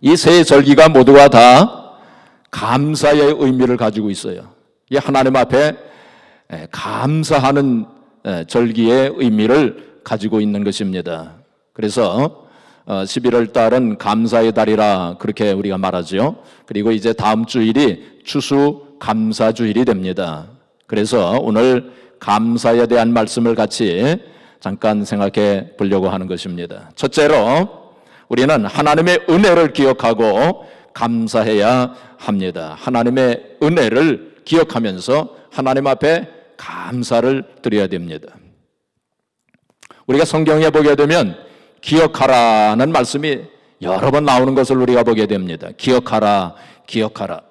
이 세 절기가 모두가 다 감사의 의미를 가지고 있어요. 이 하나님 앞에 감사하는 절기의 의미를 가지고 있는 것입니다. 그래서 11월 달은 감사의 달이라 그렇게 우리가 말하죠. 그리고 이제 다음 주일이 추수감사주일이 됩니다. 그래서 오늘 감사에 대한 말씀을 같이 잠깐 생각해 보려고 하는 것입니다. 첫째로 우리는 하나님의 은혜를 기억하고 감사해야 합니다. 하나님의 은혜를 기억하면서 하나님 앞에 감사를 드려야 됩니다. 우리가 성경에 보게 되면 기억하라는 말씀이 여러 번 나오는 것을 우리가 보게 됩니다. 기억하라, 기억하라.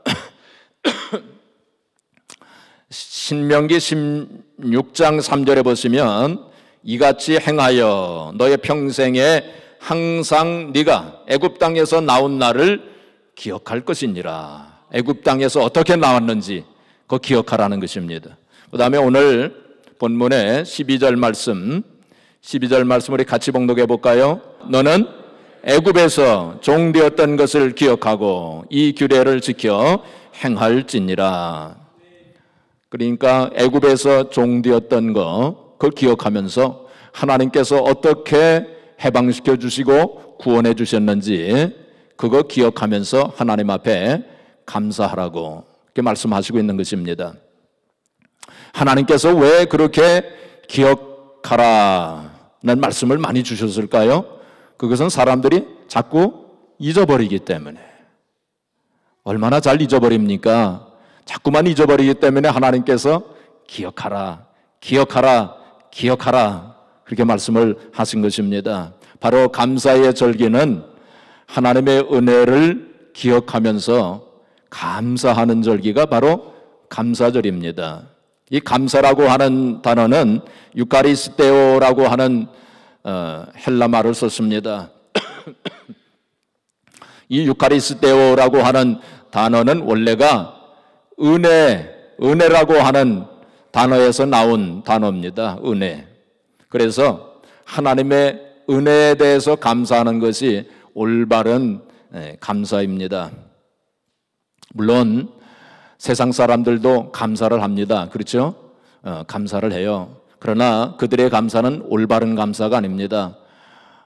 신명기 16장 3절에 보시면 이같이 행하여 너의 평생에 항상 네가 애굽 땅에서 나온 날을 기억할 것이니라. 애굽 땅에서 어떻게 나왔는지 그거 기억하라는 것입니다. 그 다음에 오늘 본문의 12절 말씀 우리 같이 봉독해 볼까요? 너는 애굽에서 종되었던 것을 기억하고 이 규례를 지켜 행할지니라. 그러니까 애굽에서 종되었던 거 그걸 기억하면서 하나님께서 어떻게 해방시켜 주시고 구원해 주셨는지 그거 기억하면서 하나님 앞에 감사하라고 이렇게 말씀하시고 있는 것입니다. 하나님께서 왜 그렇게 기억하라는 말씀을 많이 주셨을까요? 그것은 사람들이 자꾸 잊어버리기 때문에. 얼마나 잘 잊어버립니까? 자꾸만 잊어버리기 때문에 하나님께서 기억하라, 기억하라, 기억하라 그렇게 말씀을 하신 것입니다. 바로 감사의 절기는 하나님의 은혜를 기억하면서 감사하는 절기가 바로 감사절입니다. 이 감사라고 하는 단어는 유카리스테오라고 하는 헬라 말을 썼습니다. 이 유카리스테오라고 하는 단어는 원래가 은혜라고 하는 단어에서 나온 단어입니다. 은혜. 그래서 하나님의 은혜에 대해서 감사하는 것이 올바른 감사입니다. 물론 세상 사람들도 감사를 합니다. 그렇죠? 감사를 해요. 그러나 그들의 감사는 올바른 감사가 아닙니다.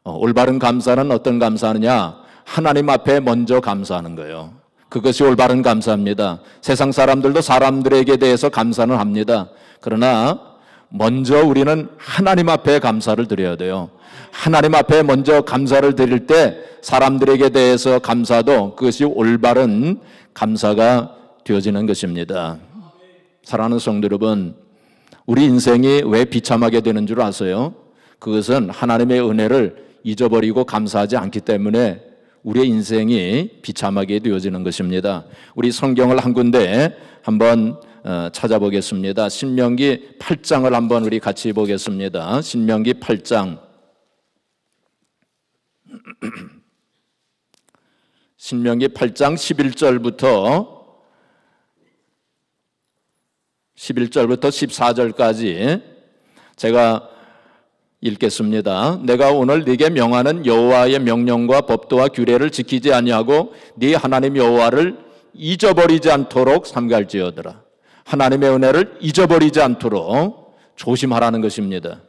올바른 감사는 어떤 감사느냐? 하나님 앞에 먼저 감사하는 거예요. 그것이 올바른 감사입니다. 세상 사람들도 사람들에게 대해서 감사는 합니다. 그러나 먼저 우리는 하나님 앞에 감사를 드려야 돼요. 하나님 앞에 먼저 감사를 드릴 때 사람들에게 대해서 감사도 그것이 올바른 감사가 되어지는 것입니다. 사랑하는 성도 여러분, 우리 인생이 왜 비참하게 되는 줄 아세요? 그것은 하나님의 은혜를 잊어버리고 감사하지 않기 때문에 우리의 인생이 비참하게 되어지는 것입니다. 우리 성경을 한 군데 한번 찾아보겠습니다. 신명기 8장을 한번 우리 같이 보겠습니다. 신명기 8장. 신명기 8장 11절부터 14절까지 제가 읽겠습니다. 내가 오늘 네게 명하는 여호와의 명령과 법도와 규례를 지키지 아니하고 네 하나님 여호와를 잊어버리지 않도록 삼갈지어더라. 하나님의 은혜를 잊어버리지 않도록 조심하라는 것입니다.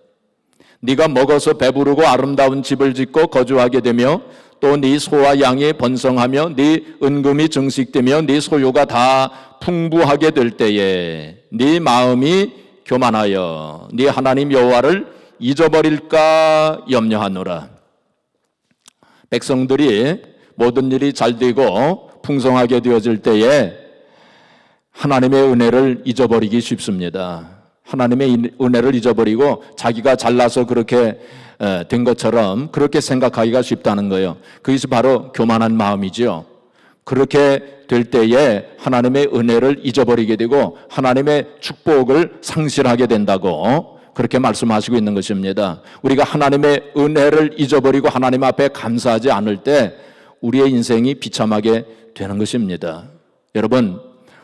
네가 먹어서 배부르고 아름다운 집을 짓고 거주하게 되며 또 네 소와 양이 번성하며 네 은금이 증식되며 네 소유가 다 풍부하게 될 때에 네 마음이 교만하여 네 하나님 여호와를 잊어버릴까 염려하노라. 백성들이 모든 일이 잘 되고 풍성하게 되어질 때에 하나님의 은혜를 잊어버리기 쉽습니다. 하나님의 은혜를 잊어버리고 자기가 잘나서 그렇게 된 것처럼 그렇게 생각하기가 쉽다는 거예요. 그것이 바로 교만한 마음이죠. 그렇게 될 때에 하나님의 은혜를 잊어버리게 되고 하나님의 축복을 상실하게 된다고 그렇게 말씀하시고 있는 것입니다. 우리가 하나님의 은혜를 잊어버리고 하나님 앞에 감사하지 않을 때 우리의 인생이 비참하게 되는 것입니다. 여러분,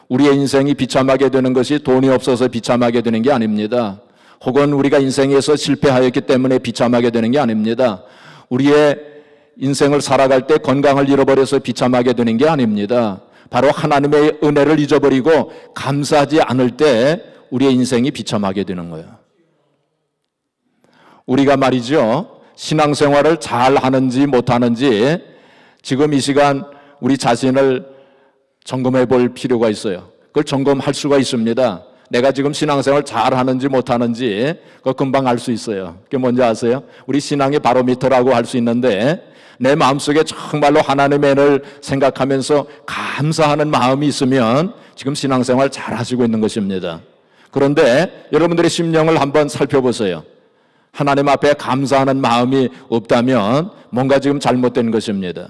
우리의 인생이 비참하게 되는 것이 돈이 없어서 비참하게 되는 게 아닙니다. 혹은 우리가 인생에서 실패하였기 때문에 비참하게 되는 게 아닙니다. 우리의 인생을 살아갈 때 건강을 잃어버려서 비참하게 되는 게 아닙니다. 바로 하나님의 은혜를 잊어버리고 감사하지 않을 때 우리의 인생이 비참하게 되는 거예요. 우리가 말이죠, 신앙생활을 잘 하는지 못하는지 지금 이 시간 우리 자신을 점검해 볼 필요가 있어요. 그걸 점검할 수가 있습니다. 내가 지금 신앙생활 잘 하는지 못하는지 그거 금방 알 수 있어요. 그게 뭔지 아세요? 우리 신앙의 바로미터라고 할 수 있는데, 내 마음속에 정말로 하나님의 은혜를 생각하면서 감사하는 마음이 있으면 지금 신앙생활 잘 하시고 있는 것입니다. 그런데 여러분들의 심령을 한번 살펴보세요. 하나님 앞에 감사하는 마음이 없다면 뭔가 지금 잘못된 것입니다.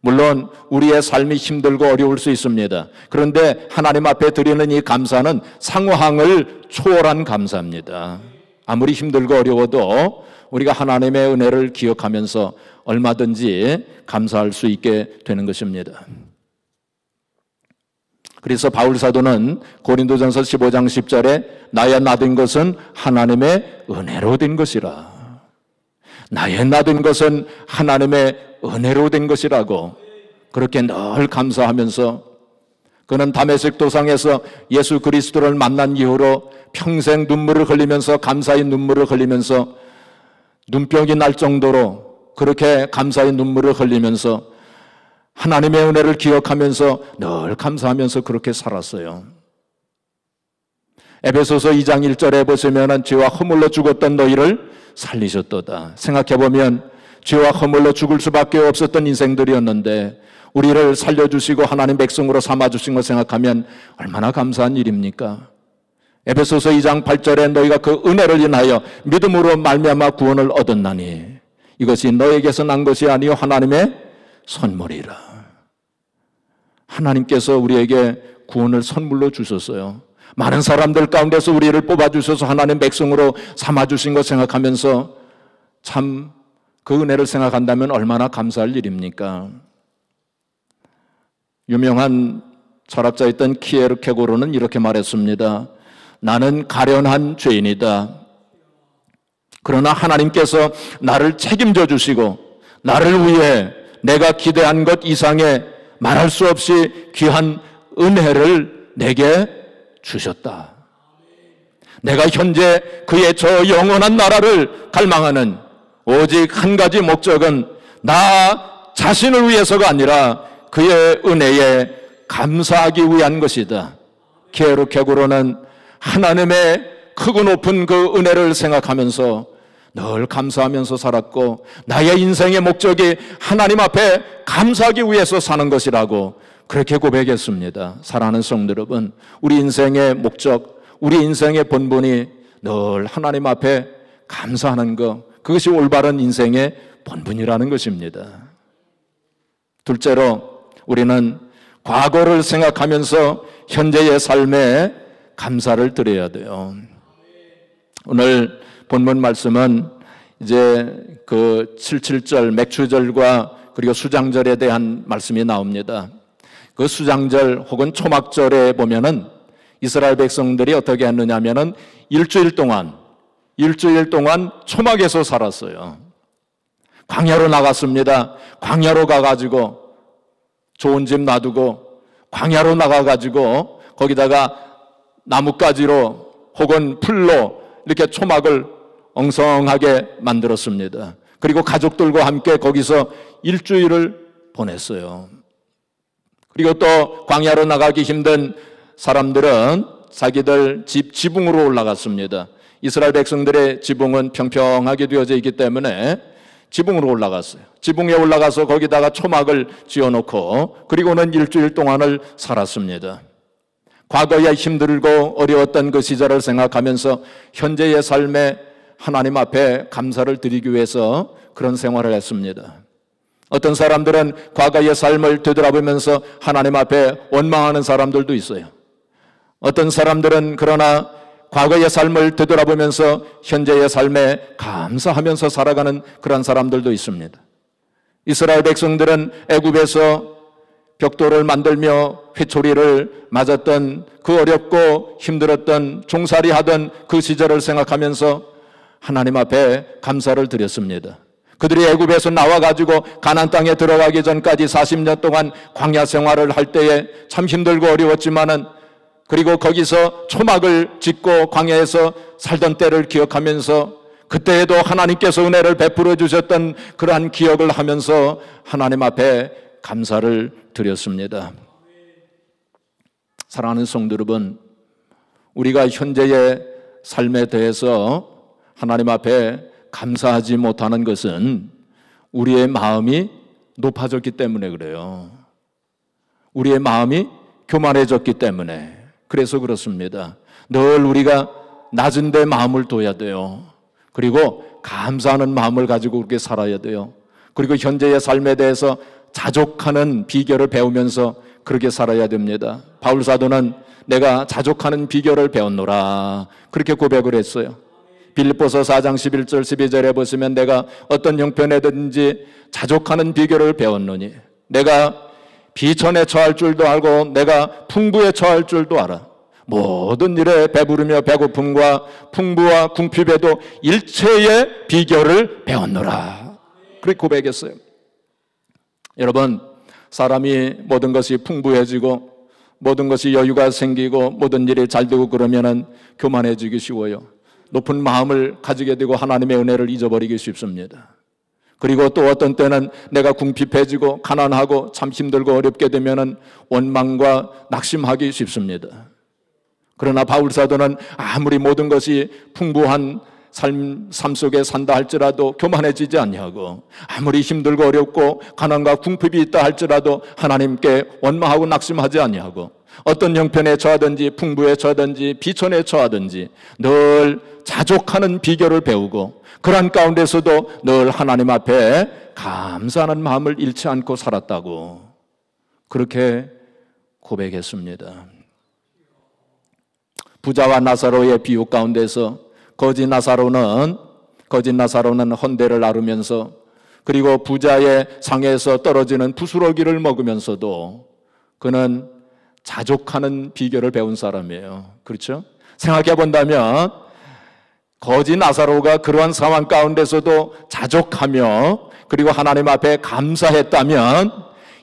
물론 우리의 삶이 힘들고 어려울 수 있습니다. 그런데 하나님 앞에 드리는 이 감사는 상황을 초월한 감사입니다. 아무리 힘들고 어려워도 우리가 하나님의 은혜를 기억하면서 얼마든지 감사할 수 있게 되는 것입니다. 그래서 바울 사도는 고린도전서 15장 10절에 나의 나된 것은 하나님의 은혜로 된 것이라. 나의 나된 것은 하나님의 은혜로 된 것이라고 그렇게 늘 감사하면서, 그는 다메섹 도상에서 예수 그리스도를 만난 이후로 평생 눈물을 흘리면서, 감사의 눈물을 흘리면서, 눈병이 날 정도로 그렇게 감사의 눈물을 흘리면서 하나님의 은혜를 기억하면서 늘 감사하면서 그렇게 살았어요. 에베소서 2장 1절에 보시면 죄와 허물로 죽었던 너희를 살리셨도다. 생각해보면 죄와 허물로 죽을 수밖에 없었던 인생들이었는데 우리를 살려주시고 하나님 백성으로 삼아주신 것 생각하면 얼마나 감사한 일입니까? 에베소서 2장 8절에 너희가 그 은혜를 인하여 믿음으로 말미암아 구원을 얻었나니 이것이 너에게서 난 것이 아니요 하나님의 선물이라. 하나님께서 우리에게 구원을 선물로 주셨어요. 많은 사람들 가운데서 우리를 뽑아주셔서 하나님 백성으로 삼아주신 것 생각하면서 참 그 은혜를 생각한다면 얼마나 감사할 일입니까? 유명한 철학자였던 키에르케고르는 이렇게 말했습니다. 나는 가련한 죄인이다. 그러나 하나님께서 나를 책임져 주시고 나를 위해 내가 기대한 것 이상의 말할 수 없이 귀한 은혜를 내게 주셨다. 내가 현재 그의 저 영원한 나라를 갈망하는 오직 한 가지 목적은 나 자신을 위해서가 아니라 그의 은혜에 감사하기 위한 것이다. 키에르케고르는 하나님의 크고 높은 그 은혜를 생각하면서 늘 감사하면서 살았고 나의 인생의 목적이 하나님 앞에 감사하기 위해서 사는 것이라고 그렇게 고백했습니다. 사랑하는 성도 여러분, 우리 인생의 목적, 우리 인생의 본분이 늘 하나님 앞에 감사하는 것, 그것이 올바른 인생의 본분이라는 것입니다. 둘째로 우리는 과거를 생각하면서 현재의 삶에 감사를 드려야 돼요. 오늘 본문 말씀은 이제 그 77절 맥추절과 그리고 수장절에 대한 말씀이 나옵니다. 그 수장절 혹은 초막절에 보면은 이스라엘 백성들이 어떻게 했느냐면은 일주일 동안 초막에서 살았어요. 광야로 나갔습니다. 광야로 가가지고 좋은 집 놔두고 광야로 나가가지고 거기다가 나뭇가지로 혹은 풀로 이렇게 초막을 엉성하게 만들었습니다. 그리고 가족들과 함께 거기서 일주일을 보냈어요. 그리고 또 광야로 나가기 힘든 사람들은 자기들 집 지붕으로 올라갔습니다. 이스라엘 백성들의 지붕은 평평하게 되어져 있기 때문에 지붕으로 올라갔어요. 지붕에 올라가서 거기다가 초막을 지어놓고 그리고는 일주일 동안을 살았습니다. 과거에 힘들고 어려웠던 그 시절을 생각하면서 현재의 삶에 하나님 앞에 감사를 드리기 위해서 그런 생활을 했습니다. 어떤 사람들은 과거의 삶을 되돌아보면서 하나님 앞에 원망하는 사람들도 있어요. 어떤 사람들은 그러나 과거의 삶을 되돌아보면서 현재의 삶에 감사하면서 살아가는 그런 사람들도 있습니다. 이스라엘 백성들은 애굽에서 벽돌을 만들며 회초리를 맞았던 그 어렵고 힘들었던 종살이하던 그 시절을 생각하면서 하나님 앞에 감사를 드렸습니다. 그들이 애굽에서 나와가지고 가나안 땅에 들어가기 전까지 40년 동안 광야 생활을 할 때에 참 힘들고 어려웠지만은, 그리고 거기서 초막을 짓고 광야에서 살던 때를 기억하면서 그때에도 하나님께서 은혜를 베풀어 주셨던 그러한 기억을 하면서 하나님 앞에 감사를 드렸습니다. 사랑하는 성도 여러분, 우리가 현재의 삶에 대해서 하나님 앞에 감사하지 못하는 것은 우리의 마음이 높아졌기 때문에 그래요. 우리의 마음이 교만해졌기 때문에. 그래서 그렇습니다. 늘 우리가 낮은 데 마음을 둬야 돼요. 그리고 감사하는 마음을 가지고 그렇게 살아야 돼요. 그리고 현재의 삶에 대해서 자족하는 비결을 배우면서 그렇게 살아야 됩니다. 바울 사도는 내가 자족하는 비결을 배웠노라, 그렇게 고백을 했어요. 빌립보서 4장 11절 12절에 보시면 내가 어떤 형편에든지 자족하는 비결을 배웠노니 내가 비천에 처할 줄도 알고 내가 풍부에 처할 줄도 알아. 모든 일에 배부르며 배고픔과 풍부와 궁핍에도 일체의 비결을 배웠노라, 그렇게 고백했어요. 여러분, 사람이 모든 것이 풍부해지고 모든 것이 여유가 생기고 모든 일이 잘 되고 그러면은 교만해지기 쉬워요. 높은 마음을 가지게 되고 하나님의 은혜를 잊어버리기 쉽습니다. 그리고 또 어떤 때는 내가 궁핍해지고 가난하고 참 힘들고 어렵게 되면은 원망과 낙심하기 쉽습니다. 그러나 바울 사도는 아무리 모든 것이 풍부한 삶 속에 산다 할지라도 교만해지지 아니하고, 아무리 힘들고 어렵고 가난과 궁핍이 있다 할지라도 하나님께 원망하고 낙심하지 아니하고, 어떤 형편에 처하든지 풍부에 처하든지 비천에 처하든지 늘 자족하는 비결을 배우고, 그러한 가운데서도 늘 하나님 앞에 감사하는 마음을 잃지 않고 살았다고 그렇게 고백했습니다. 부자와 나사로의 비유 가운데서 거짓 나사로는 헌데를 나르면서, 그리고 부자의 상에서 떨어지는 부스러기를 먹으면서도 그는 자족하는 비결을 배운 사람이에요. 그렇죠? 생각해 본다면 거짓 나사로가 그러한 상황 가운데서도 자족하며 그리고 하나님 앞에 감사했다면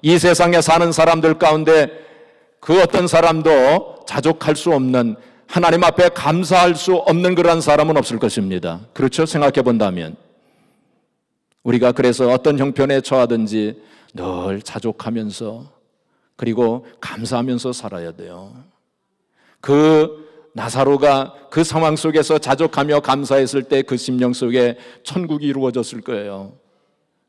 이 세상에 사는 사람들 가운데 그 어떤 사람도 자족할 수 없는, 하나님 앞에 감사할 수 없는 그러한 사람은 없을 것입니다. 그렇죠? 생각해 본다면 우리가 그래서 어떤 형편에 처하든지 늘 자족하면서 그리고 감사하면서 살아야 돼요. 그 나사로가 그 상황 속에서 자족하며 감사했을 때 그 심령 속에 천국이 이루어졌을 거예요.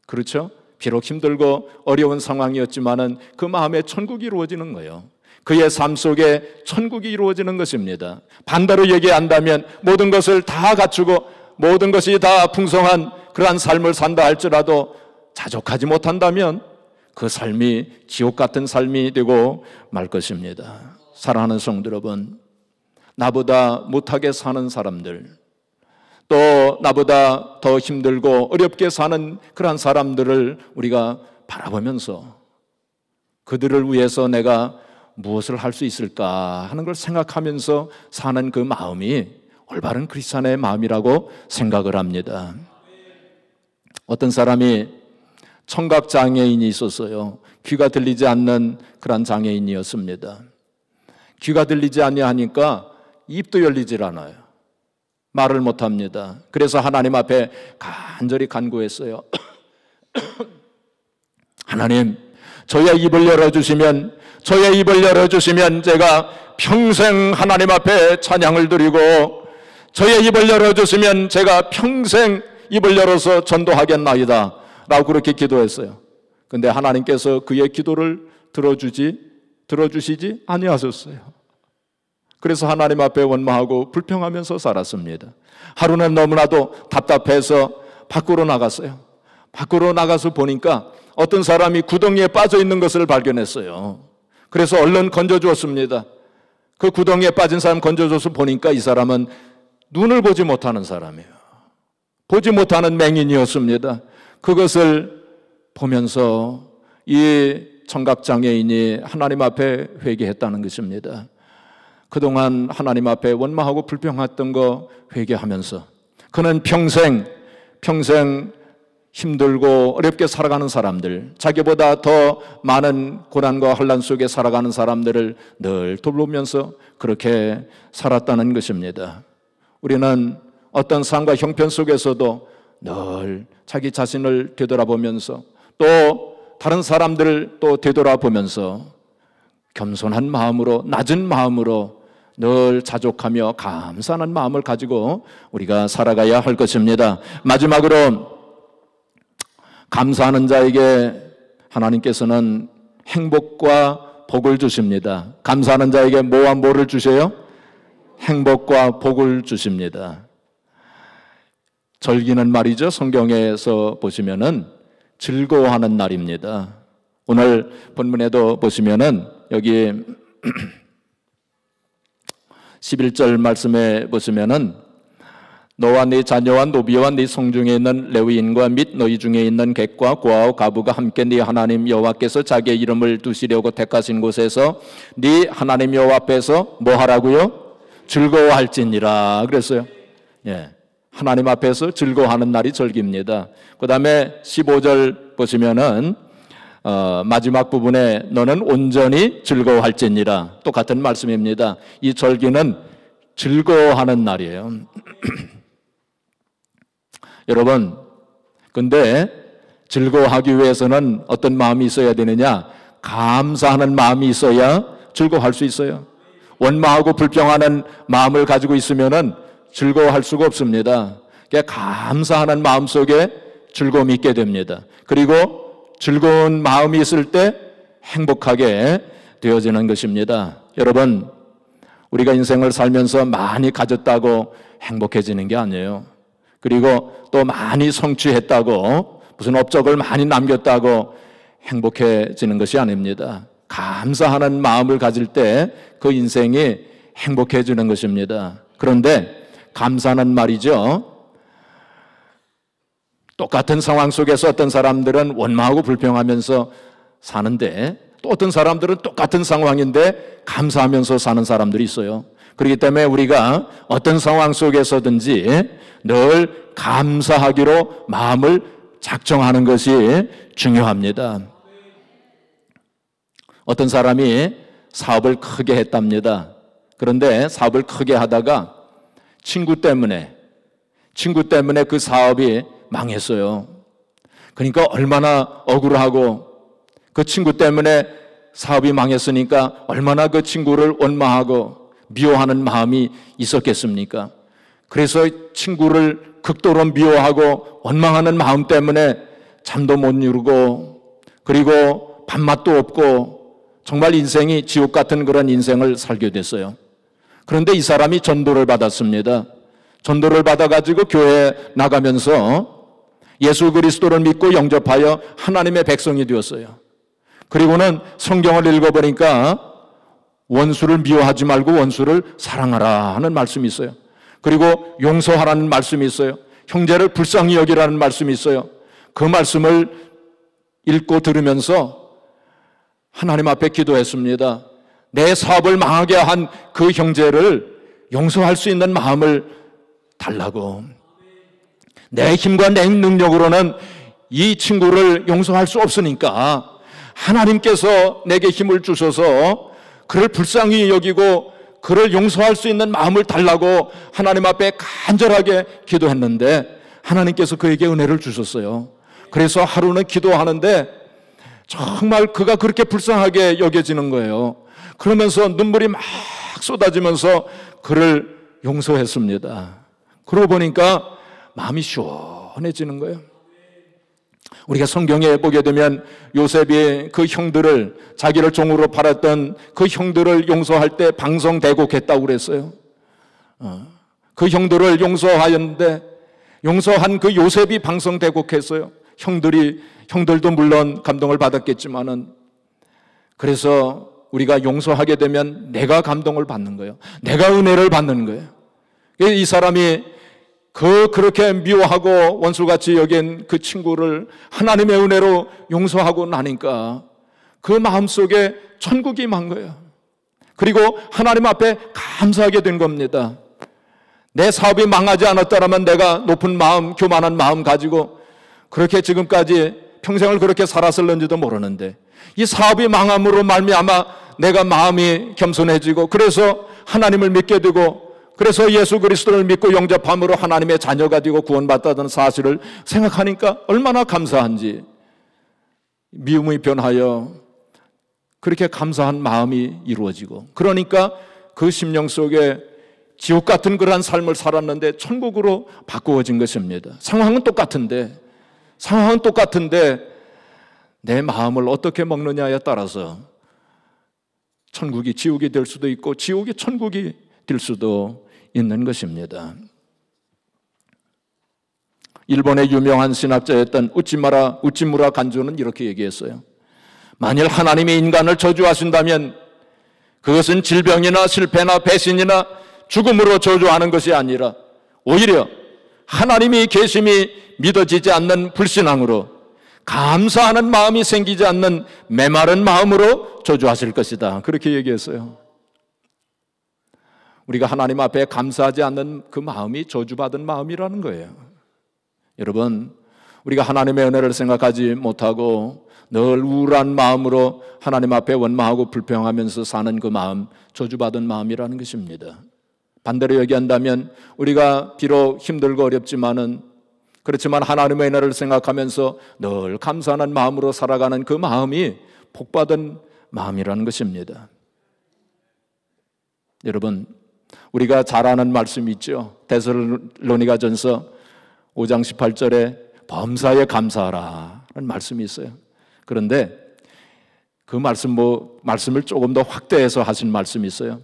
그렇죠? 비록 힘들고 어려운 상황이었지만은 그 마음에 천국이 이루어지는 거예요. 그의 삶 속에 천국이 이루어지는 것입니다. 반대로 얘기한다면 모든 것을 다 갖추고 모든 것이 다 풍성한 그러한 삶을 산다 할지라도 자족하지 못한다면 그 삶이 지옥 같은 삶이 되고 말 것입니다. 사랑하는 성도 여러분, 나보다 못하게 사는 사람들, 또 나보다 더 힘들고 어렵게 사는 그러한 사람들을 우리가 바라보면서 그들을 위해서 내가 무엇을 할 수 있을까 하는 걸 생각하면서 사는 그 마음이 올바른 크리스찬의 마음이라고 생각을 합니다. 어떤 사람이 청각 장애인이 있었어요. 귀가 들리지 않는 그런 장애인이었습니다. 귀가 들리지 아니하니까 입도 열리질 않아요. 말을 못합니다. 그래서 하나님 앞에 간절히 간구했어요. 하나님, 저의 입을 열어주시면 제가 평생 하나님 앞에 찬양을 드리고, 저의 입을 열어주시면 제가 평생 입을 열어서 전도하겠나이다 라고 그렇게 기도했어요. 근데 하나님께서 그의 기도를 들어주시지 아니하셨어요. 그래서 하나님 앞에 원망하고 불평하면서 살았습니다. 하루는 너무나도 답답해서 밖으로 나갔어요. 밖으로 나가서 보니까 어떤 사람이 구덩이에 빠져 있는 것을 발견했어요. 그래서 얼른 건져주었습니다. 그 구덩이에 빠진 사람 건져줘서 보니까 이 사람은 눈을 보지 못하는 사람이에요. 보지 못하는 맹인이었습니다. 그것을 보면서 이 청각장애인이 하나님 앞에 회개했다는 것입니다. 그동안 하나님 앞에 원망하고 불평했던 거 회개하면서 그는 평생 힘들고 어렵게 살아가는 사람들, 자기보다 더 많은 고난과 혼란 속에 살아가는 사람들을 늘 돌보면서 그렇게 살았다는 것입니다. 우리는 어떤 상과 형편 속에서도 늘 자기 자신을 되돌아보면서 또 다른 사람들을 또 되돌아보면서 겸손한 마음으로, 낮은 마음으로 늘 자족하며 감사하는 마음을 가지고 우리가 살아가야 할 것입니다. 마지막으로 감사하는 자에게 하나님께서는 행복과 복을 주십니다. 감사하는 자에게 뭐와 뭐를 주세요? 행복과 복을 주십니다. 절기는 말이죠, 성경에서 보시면은 즐거워하는 날입니다. 오늘 본문에도 보시면은 여기 11절 말씀에 보시면은 너와 네 자녀와 노비와 네 성중에 있는 레위인과 및 너희 중에 있는 객과 고아와 과부가 함께 네 하나님 여호와께서 자기의 이름을 두시려고 택하신 곳에서 네 하나님 여호와 앞에서 뭐 하라고요? 즐거워할지니라 그랬어요. 예, 하나님 앞에서 즐거워하는 날이 절기입니다. 그 다음에 15절 보시면은 마지막 부분에 너는 온전히 즐거워할지니라, 똑같은 말씀입니다. 이 절기는 즐거워하는 날이에요. 여러분, 근데 즐거워하기 위해서는 어떤 마음이 있어야 되느냐? 감사하는 마음이 있어야 즐거워할 수 있어요. 원망하고 불평하는 마음을 가지고 있으면은 즐거워할 수가 없습니다. 그러니까 감사하는 마음 속에 즐거움이 있게 됩니다. 그리고 즐거운 마음이 있을 때 행복하게 되어지는 것입니다. 여러분, 우리가 인생을 살면서 많이 가졌다고 행복해지는 게 아니에요. 그리고 또 많이 성취했다고, 무슨 업적을 많이 남겼다고 행복해지는 것이 아닙니다. 감사하는 마음을 가질 때 그 인생이 행복해지는 것입니다. 그런데 감사는 말이죠, 똑같은 상황 속에서 어떤 사람들은 원망하고 불평하면서 사는데 또 어떤 사람들은 똑같은 상황인데 감사하면서 사는 사람들이 있어요. 그렇기 때문에 우리가 어떤 상황 속에서든지 늘 감사하기로 마음을 작정하는 것이 중요합니다. 어떤 사람이 사업을 크게 했답니다. 그런데 사업을 크게 하다가 친구 때문에 그 사업이 망했어요. 그러니까 얼마나 억울하고, 그 친구 때문에 사업이 망했으니까 얼마나 그 친구를 원망하고 미워하는 마음이 있었겠습니까? 그래서 친구를 극도로 미워하고 원망하는 마음 때문에 잠도 못 이루고, 그리고 밥맛도 없고 정말 인생이 지옥 같은 그런 인생을 살게 됐어요. 그런데 이 사람이 전도를 받았습니다. 전도를 받아가지고 교회에 나가면서 예수 그리스도를 믿고 영접하여 하나님의 백성이 되었어요. 그리고는 성경을 읽어보니까 원수를 미워하지 말고 원수를 사랑하라 하는 말씀이 있어요. 그리고 용서하라는 말씀이 있어요. 형제를 불쌍히 여기라는 말씀이 있어요. 그 말씀을 읽고 들으면서 하나님 앞에 기도했습니다. 내 사업을 망하게 한 그 형제를 용서할 수 있는 마음을 달라고. 내 힘과 내 능력으로는 이 친구를 용서할 수 없으니까 하나님께서 내게 힘을 주셔서 그를 불쌍히 여기고 그를 용서할 수 있는 마음을 달라고 하나님 앞에 간절하게 기도했는데 하나님께서 그에게 은혜를 주셨어요. 그래서 하루는 기도하는데 정말 그가 그렇게 불쌍하게 여겨지는 거예요. 그러면서 눈물이 막 쏟아지면서 그를 용서했습니다. 그러고 보니까 마음이 시원해지는 거예요. 우리가 성경에 보게 되면 요셉이 그 형들을, 자기를 종으로 팔았던 그 형들을 용서할 때 방성대곡했다고 그랬어요. 그 형들을 용서하였는데 용서한 그 요셉이 방성대곡했어요. 형들도 물론 감동을 받았겠지만은, 그래서 우리가 용서하게 되면 내가 감동을 받는 거예요. 내가 은혜를 받는 거예요. 이 사람이 그렇게 미워하고 원수같이 여긴 그 친구를 하나님의 은혜로 용서하고 나니까 그 마음속에 천국이 임한 거예요. 그리고 하나님 앞에 감사하게 된 겁니다. 내 사업이 망하지 않았다면 내가 높은 마음, 교만한 마음 가지고 그렇게 지금까지 평생을 그렇게 살았을는지도 모르는데 이 사업이 망함으로 말미암아 내가 마음이 겸손해지고 그래서 하나님을 믿게 되고 그래서 예수 그리스도를 믿고 영접함으로 하나님의 자녀가 되고 구원받았다는 사실을 생각하니까 얼마나 감사한지 미움이 변하여 그렇게 감사한 마음이 이루어지고 그러니까 그 심령 속에 지옥 같은 그러한 삶을 살았는데 천국으로 바꾸어진 것입니다. 상황은 똑같은데 내 마음을 어떻게 먹느냐에 따라서 천국이 지옥이 될 수도 있고 지옥이 천국이 될 수도 있는 것입니다. 일본의 유명한 신학자였던 우찌무라 간주는 이렇게 얘기했어요. 만일 하나님이 인간을 저주하신다면 그것은 질병이나 실패나 배신이나 죽음으로 저주하는 것이 아니라 오히려 하나님이 계심이 믿어지지 않는 불신앙으로 감사하는 마음이 생기지 않는 메마른 마음으로 저주하실 것이다. 그렇게 얘기했어요. 우리가 하나님 앞에 감사하지 않는 그 마음이 저주받은 마음이라는 거예요. 여러분, 우리가 하나님의 은혜를 생각하지 못하고 늘 우울한 마음으로 하나님 앞에 원망하고 불평하면서 사는 그 마음, 저주받은 마음이라는 것입니다. 반대로 얘기한다면 우리가 비록 힘들고 어렵지만은 그렇지만 하나님의 은혜를 생각하면서 늘 감사하는 마음으로 살아가는 그 마음이 복받은 마음이라는 것입니다. 여러분, 우리가 잘 아는 말씀이 있죠. 데살로니가전서 5장 18절에 범사에 감사하라는 말씀이 있어요. 그런데 그 말씀을 조금 더 확대해서 하신 말씀이 있어요.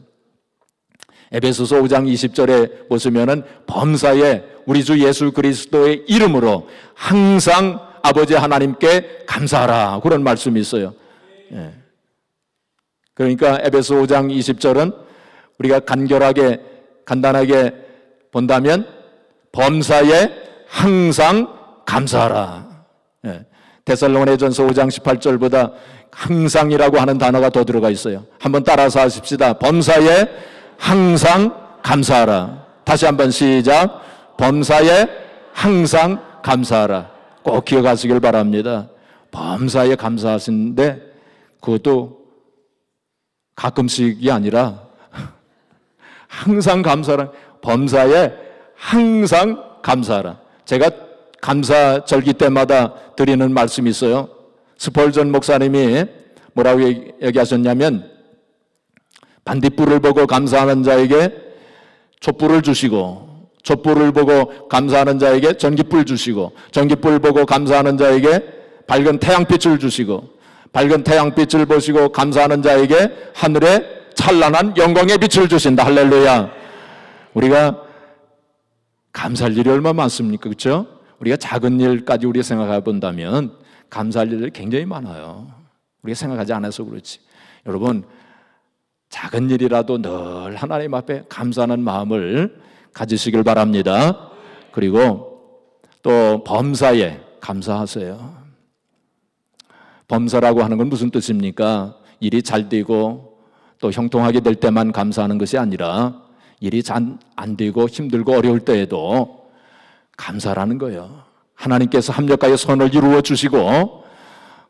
에베소서 5장 20절에 보시면은 범사에 우리 주 예수 그리스도의 이름으로 항상 아버지 하나님께 감사하라 그런 말씀이 있어요. 예. 그러니까 에베소 5장 20절은 우리가 간단하게 본다면 범사에 항상 감사하라. 예. 데살로니가전서 5장 18절보다 항상이라고 하는 단어가 더 들어가 있어요. 한번 따라서 하십시다. 범사에 항상 감사하라. 다시 한번 시작. 범사에 항상 감사하라. 꼭 기억하시길 바랍니다. 범사에 감사하시는데 그것도 가끔씩이 아니라 항상 감사하라. 범사에 항상 감사하라. 제가 감사절기 때마다 드리는 말씀이 있어요. 스펄전 목사님이 뭐라고 얘기하셨냐면 반딧불을 보고 감사하는 자에게 촛불을 주시고 촛불을 보고 감사하는 자에게 전깃불 주시고 전깃불 보고 감사하는 자에게 밝은 태양빛을 주시고 밝은 태양빛을 보시고 감사하는 자에게 하늘에 찬란한 영광의 빛을 주신다. 할렐루야. 우리가 감사할 일이 얼마나 많습니까? 그렇죠? 우리가 작은 일까지 우리가 생각해 본다면 감사할 일이 굉장히 많아요. 우리가 생각하지 않아서 그렇지. 여러분, 작은 일이라도 늘 하나님 앞에 감사하는 마음을 가지시길 바랍니다. 그리고 또 범사에 감사하세요. 범사라고 하는 건 무슨 뜻입니까? 일이 잘 되고 또 형통하게 될 때만 감사하는 것이 아니라 일이 잘 안 되고 힘들고 어려울 때에도 감사라는 거예요. 하나님께서 합력하여 선을 이루어 주시고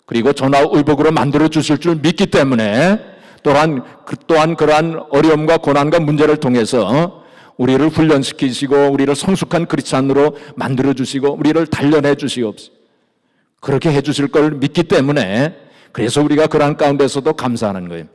그리고 전화의복으로 만들어 주실 줄 믿기 때문에 또한 그러한 어려움과 고난과 문제를 통해서 우리를 훈련시키시고 우리를 성숙한 크리스찬으로 만들어 주시고 우리를 단련해 주시옵소서. 그렇게 해 주실 걸 믿기 때문에 그래서 우리가 그러한 가운데서도 감사하는 거예요.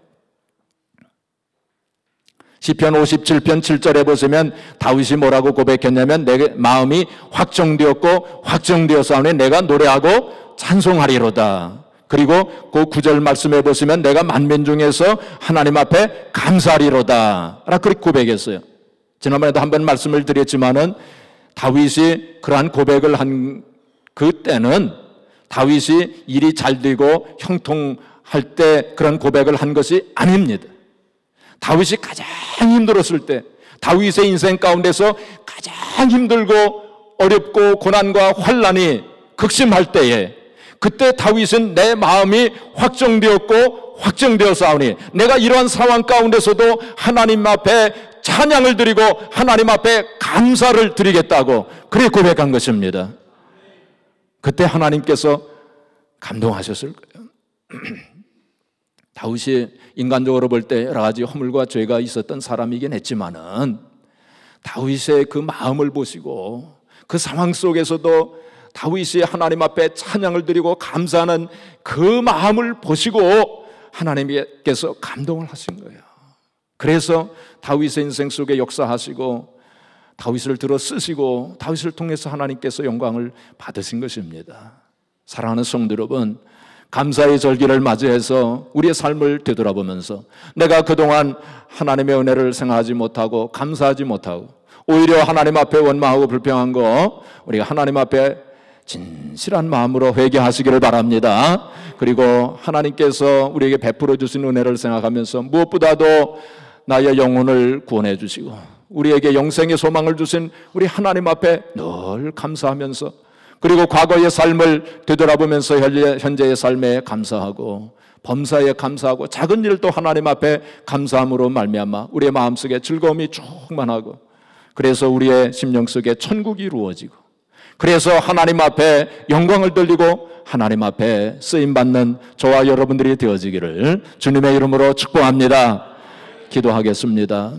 시편 57편 7절에 보시면 다윗이 뭐라고 고백했냐면 내 마음이 확정되었고 확정되었사오니 내가 노래하고 찬송하리로다. 그리고 그 9절 말씀에 보시면 내가 만민 중에서 하나님 앞에 감사하리로다 라고 그렇게 고백했어요. 지난번에도 한번 말씀을 드렸지만은 다윗이 그러한 고백을 한 그때는 다윗이 일이 잘 되고 형통할 때 그런 고백을 한 것이 아닙니다. 다윗이 가장 힘들었을 때, 다윗의 인생 가운데서 가장 힘들고 어렵고 고난과 환난이 극심할 때에 그때 다윗은 내 마음이 확정되었고 확정되었사오니 내가 이러한 상황 가운데서도 하나님 앞에 찬양을 드리고 하나님 앞에 감사를 드리겠다고 그렇게 고백한 것입니다. 그때 하나님께서 감동하셨을 거예요. 다윗이 인간적으로 볼 때 여러 가지 허물과 죄가 있었던 사람이긴 했지만은 다윗의 그 마음을 보시고 그 상황 속에서도 다윗이 하나님 앞에 찬양을 드리고 감사하는 그 마음을 보시고 하나님께서 감동을 하신 거예요. 그래서 다윗의 인생 속에 역사하시고 다윗을 들어 쓰시고 다윗을 통해서 하나님께서 영광을 받으신 것입니다. 사랑하는 성도 여러분, 감사의 절기를 맞이해서 우리의 삶을 되돌아보면서 내가 그동안 하나님의 은혜를 생각하지 못하고 감사하지 못하고 오히려 하나님 앞에 원망하고 불평한 거 우리가 하나님 앞에 진실한 마음으로 회개하시기를 바랍니다. 그리고 하나님께서 우리에게 베풀어 주신 은혜를 생각하면서 무엇보다도 나의 영혼을 구원해 주시고 우리에게 영생의 소망을 주신 우리 하나님 앞에 늘 감사하면서 그리고 과거의 삶을 되돌아보면서 현재의 삶에 감사하고 범사에 감사하고 작은 일도 하나님 앞에 감사함으로 말미암아 우리의 마음속에 즐거움이 충만하고 그래서 우리의 심령 속에 천국이 이루어지고 그래서 하나님 앞에 영광을 돌리고 하나님 앞에 쓰임받는 저와 여러분들이 되어지기를 주님의 이름으로 축복합니다. 기도하겠습니다.